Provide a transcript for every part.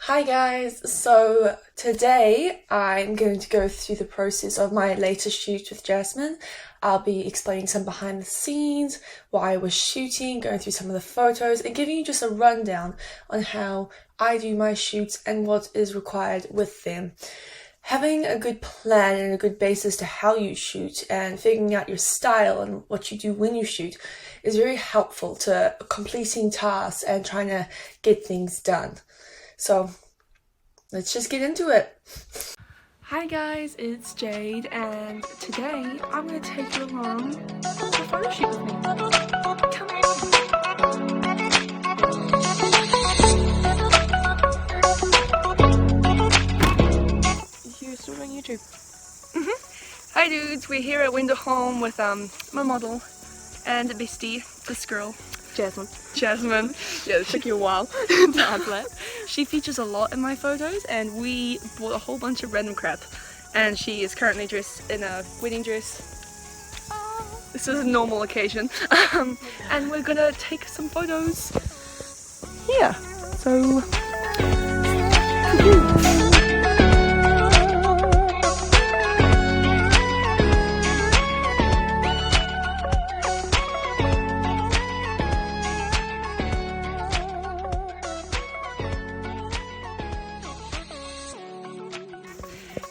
Hi guys, so today I'm going to go through the process of my latest shoot with Jasmine. I'll be explaining some behind the scenes, why I was shooting, going through some of the photos, and giving you just a rundown on how I do my shoots and what is required with them. Having a good plan and a good basis to how you shoot and figuring out your style and what you do when you shoot is very helpful to completing tasks and trying to get things done. So let's just get into it. Hi guys, it's Jade, and today I'm going to take you along to a photo shoot with me. Come on. You're still on YouTube? Hi dudes, we're here at Window Home with my model and a bestie, this girl. Jasmine. Yeah, it took you a while to answer that. She features a lot in my photos, and we bought a whole bunch of random crap. And she is currently dressed in a wedding dress. This is a normal occasion. And we're gonna take some photos here. So,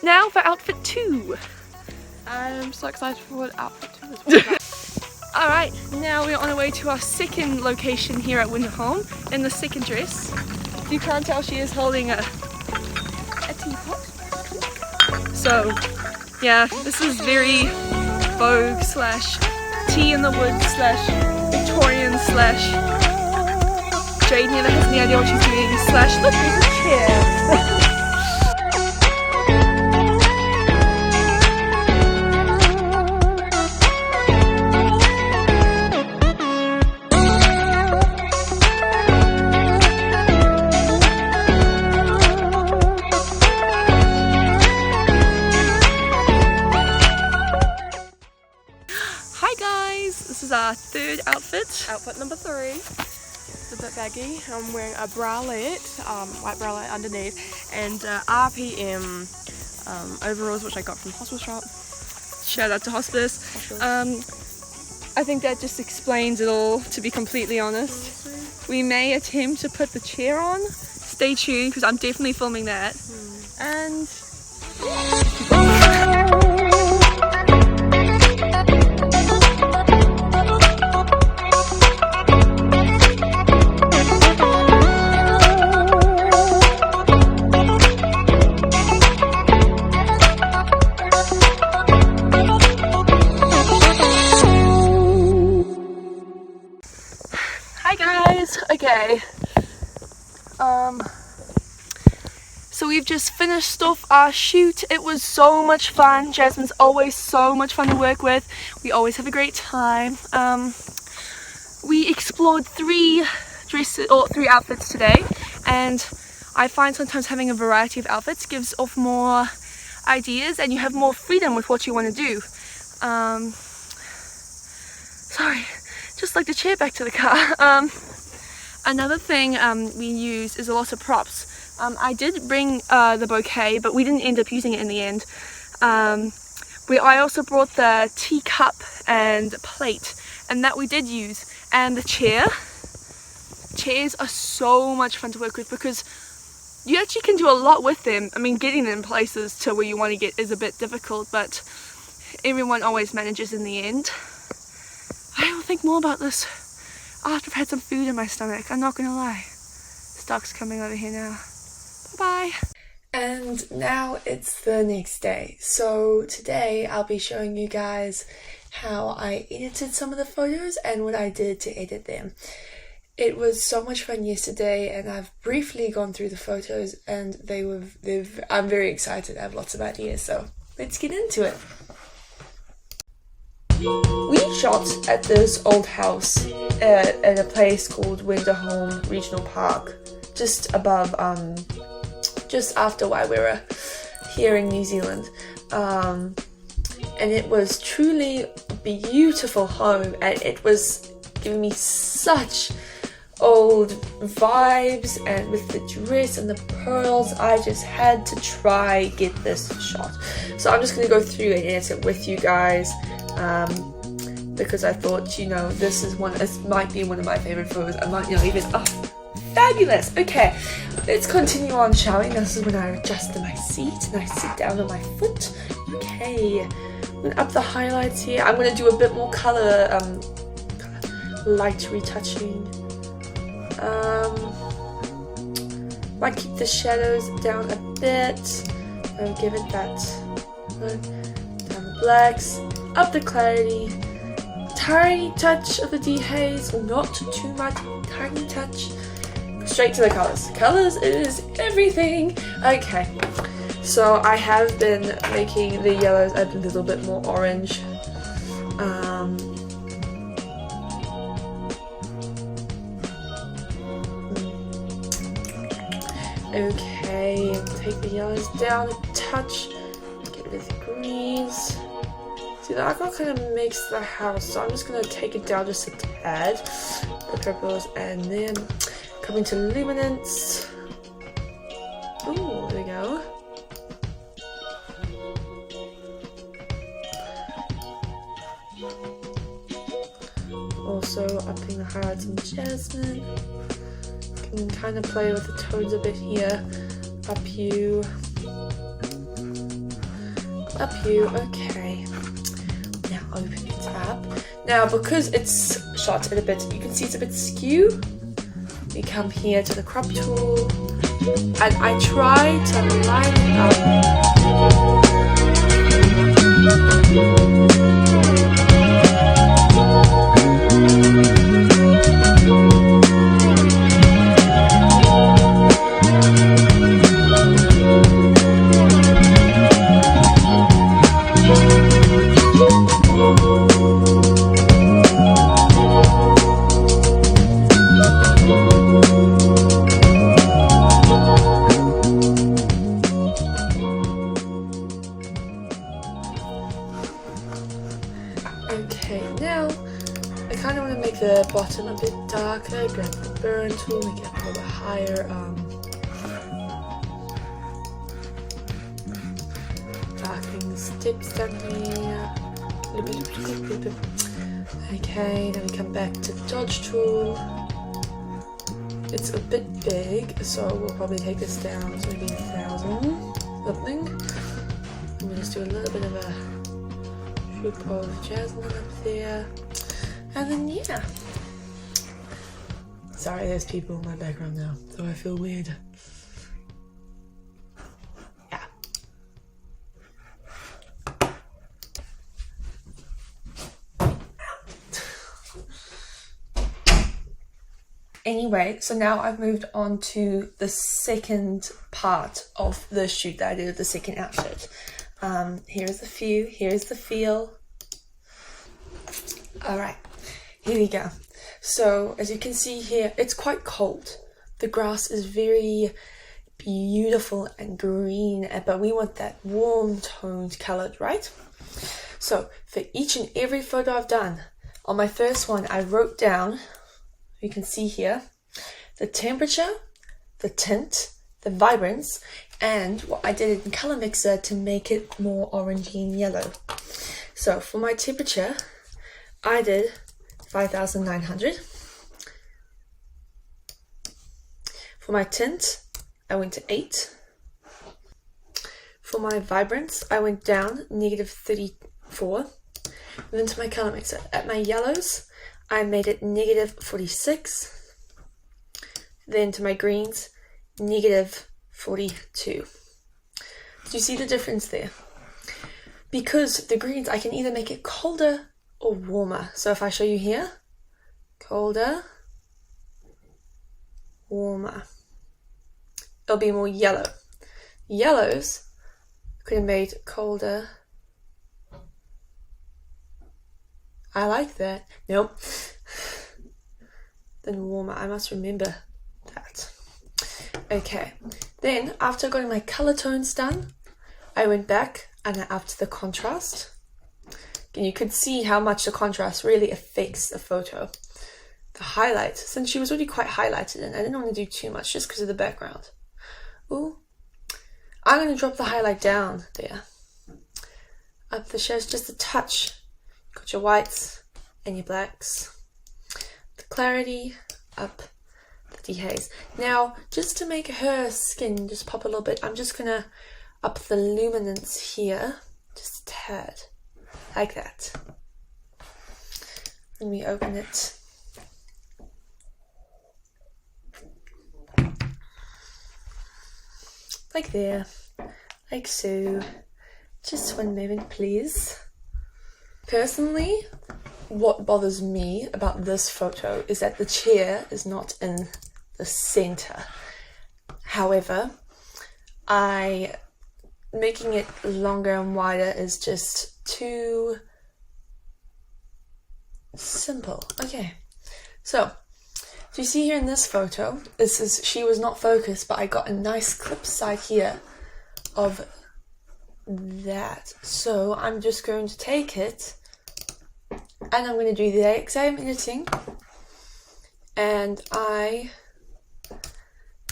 now for outfit 2. I'm so excited for what outfit 2 is. Alright, now we're on our way to our second location here at Window Home in the second dress. You can't tell, she is holding a teapot. So, yeah, this is very Vogue / tea in the woods / Victorian / Jade never has any idea what she's doing / look, there's a chair. This is our third outfit. Outfit number 3. It's a bit baggy. I'm wearing a bralette, white bralette underneath, and RPM overalls, which I got from Hospice Shop. Shout out to Hospice. I think that just explains it all, to be completely honest. We may attempt to put the chair on. Stay tuned, because I'm definitely filming that. And okay, so we've just finished off our shoot. It was so much fun. Jasmine's always so much fun to work with. We always have a great time. We explored 3 outfits today, and I find sometimes having a variety of outfits gives off more ideas, and you have more freedom with what you want to do. Sorry, just like the chair back to the car. Another thing we use is a lot of props. I did bring the bouquet, but we didn't end up using it in the end. I also brought the teacup and plate, and that we did use. And the chair. Chairs are so much fun to work with because you actually can do a lot with them. I mean, getting them places to where you want to get is a bit difficult, but everyone always manages in the end. I will think more about this after I've had some food in my stomach, I'm not gonna lie. Stock's coming over here now. Bye-bye. And now it's the next day. So today I'll be showing you guys how I edited some of the photos and what I did to edit them. It was so much fun yesterday, and I've briefly gone through the photos, and I'm very excited. I have lots of ideas, so let's get into it. We shot at this old house at a place called Window Home Regional Park, just above, just after Waiwera, here in New Zealand. And it was truly a beautiful home, and it was giving me such old vibes, and with the dress and the pearls, I just had to try get this shot. So I'm just going to go through and edit it with you guys, because I thought, you know, this might be one of my favorite photos. I might, you know, even, oh, fabulous. Okay, let's continue on, shall we? This is when I adjust my seat and I sit down on my foot. Okay, I'm going to up the highlights here. I'm going to do a bit more color, light retouching. Might keep the shadows down a bit. I'll give it that. Down the blacks, up the clarity. Tiny touch of the dehaze, not too much. Tiny touch. Straight to the colors. Colors is everything. Okay, so I have been making the yellows a little bit more orange. Okay, take the yellows down a touch, get rid of the greens. See, the aqua kind of makes the house, so I'm just going to take it down just a tad, the purples, and then coming to luminance. Ooh, there we go. Also upping the highlights in jasmine. Can kind of play with the tones a bit here. Up you. Okay. Now open it up. Now because it's shot in a bit, you can see it's a bit skew. We come here to the crop tool, and I try to line it up. Okay, now I kind of want to make the bottom a bit darker. Grab the burn tool, make it a little bit higher. Darkening the steps down here. Okay, then we come back to the dodge tool. It's a bit big, so we'll probably take this down to maybe 1,000 something. And we'll just do a little bit of a of jasmine up there, and then yeah. Sorry, there's people in my background now, so I feel weird. Yeah. Anyway, so now I've moved on to the second part of the shoot that I did with the second outfit. Here's the view, here's the feel. Alright, here we go. So, as you can see here, it's quite cold. The grass is very beautiful and green, but we want that warm toned colored, right? So, for each and every photo I've done, on my first one, I wrote down, you can see here, the temperature, the tint, the vibrance, and what I did in Color Mixer to make it more orangey and yellow. So for my temperature, I did 5,900. For my tint, I went to 8. For my vibrance, I went down -34. And then to my Color Mixer, at my yellows, I made it -46. Then to my greens, -42. Do you see the difference there? Because the greens, I can either make it colder or warmer. So if I show you here, colder, warmer, it'll be more yellow. Yellows could have made colder. I like that. Nope. Then warmer. I must remember that. Okay. Then after getting my color tones done, I went back and I upped the contrast. And you could see how much the contrast really affects the photo. the highlight, since she was already quite highlighted, and I didn't want to do too much just because of the background. Ooh, I'm going to drop the highlight down there, up the shadows just a touch. Got your whites and your blacks, the clarity, up the dehaze. Now, just to make her skin just pop a little bit, I'm just going to up the luminance here, just a tad, like that. Let me open it. Like there, like so. Just one moment, please. Personally, what bothers me about this photo is that the chair is not in the center. However, making it longer and wider is just too simple. Okay, so you see here in this photo, she was not focused, but I got a nice clip side here of that. So I'm just going to take it and I'm going to do the exact editing, and I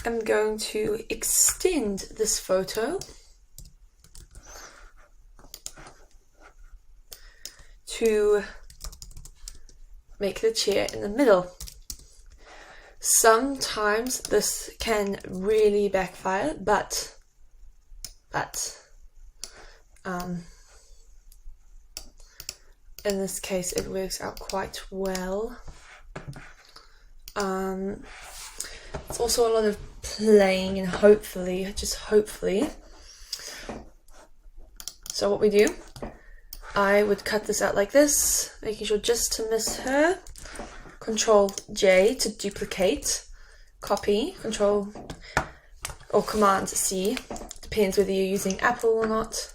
am going to extend this photo to make the chair in the middle. Sometimes this can really backfire, but in this case it works out quite well. It's also a lot of playing and hopefully, just hopefully. So what we do, I would cut this out like this, making sure just to miss her. Control J to duplicate, copy, Control or Command C, depends whether you're using Apple or not.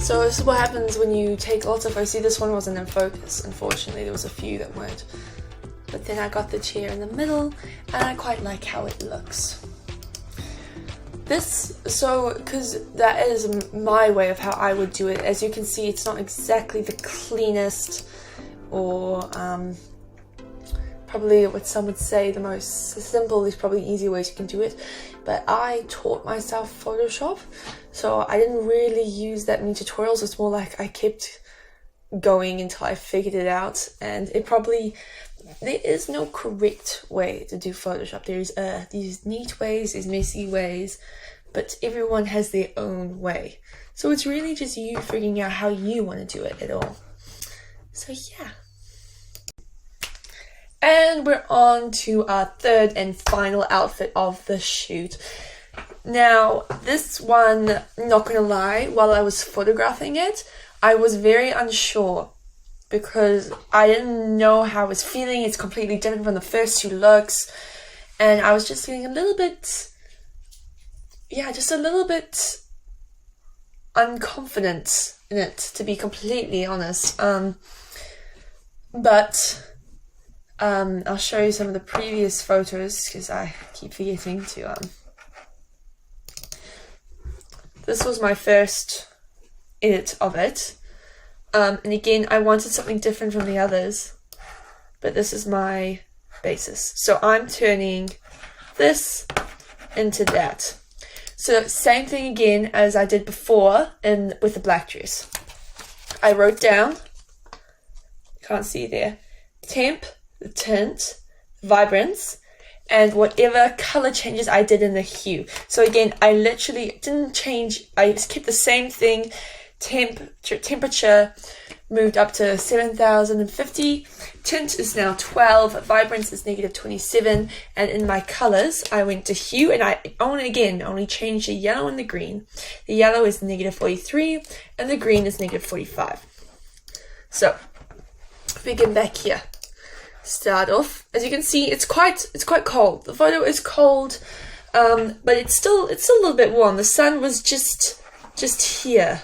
So this is what happens when you take lots of photos. See, this one wasn't in focus, unfortunately. There was a few that weren't. But then I got the chair in the middle, and I quite like how it looks. Because that is my way of how I would do it. As you can see, it's not exactly the cleanest or probably what some would say the most simple. There's probably easier ways you can do it. But I taught myself Photoshop, so I didn't really use that many tutorials. It's more like I kept going until I figured it out, and there is no correct way to do Photoshop. There's these neat ways, there's messy ways, but everyone has their own way. So it's really just you figuring out how you want to do it at all. So yeah. And we're on to our third and final outfit of the shoot. Now, this one, not gonna lie, while I was photographing it, I was very unsure because I didn't know how I was feeling. It's completely different from the first two looks, and I was just feeling a little bit unconfident in it, to be completely honest. But I'll show you some of the previous photos because I keep forgetting to. This was my first edit of it. And again, I wanted something different from the others, but this is my basis. So I'm turning this into that. So same thing again as I did before with the black dress. I wrote down, can't see there, temp, the tint, vibrance, and whatever color changes I did in the hue. So again, I literally didn't change, I kept the same thing. Temperature moved up to 7,050. Tint is now 12. Vibrance is -27. And in my colors, I went to hue, and I only changed the yellow and the green. The yellow is -43, and the green is -45. So if we get back here, start off. As you can see, it's quite cold. The photo is cold, but it's still a little bit warm. The sun was just here,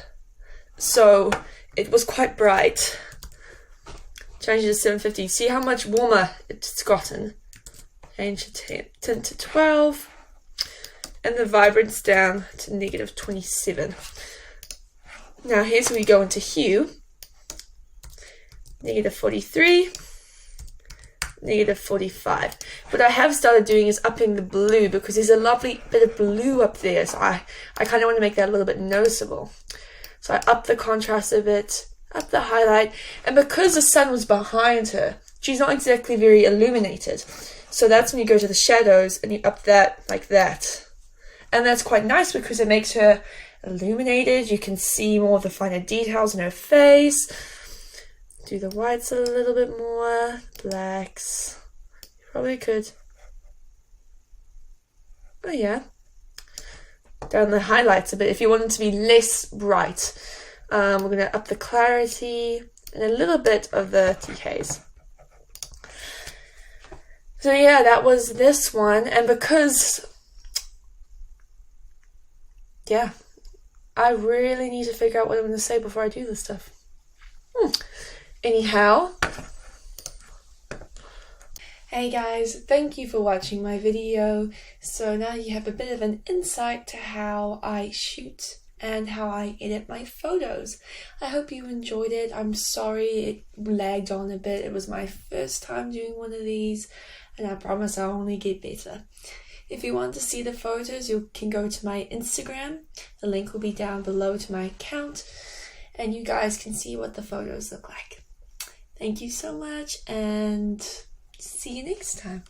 so it was quite bright. Change it to 750. See how much warmer it's gotten. Change the tint to 12, and the vibrance down to -27. Now here's where we go into hue. -43. -45. What I have started doing is upping the blue, because there's a lovely bit of blue up there, so I kind of want to make that a little bit noticeable. So I up the contrast a bit, up the highlight, and because the sun was behind her, she's not exactly very illuminated. So that's when you go to the shadows and you up that like that. And that's quite nice because it makes her illuminated. You can see more of the finer details in her face. Do the whites a little bit more, blacks, you probably could. Oh yeah. Down the highlights a bit if you want it to be less bright. We're going to up the clarity and a little bit of the TKs. So yeah, that was this one. And because, yeah, I really need to figure out what I'm going to say before I do this stuff. Anyhow, hey guys, thank you for watching my video. So now you have a bit of an insight to how I shoot and how I edit my photos. I hope you enjoyed it. I'm sorry it lagged on a bit. It was my first time doing one of these, and I promise I'll only get better. If you want to see the photos, you can go to my Instagram. The link will be down below to my account, and you guys can see what the photos look like. Thank you so much, and see you next time.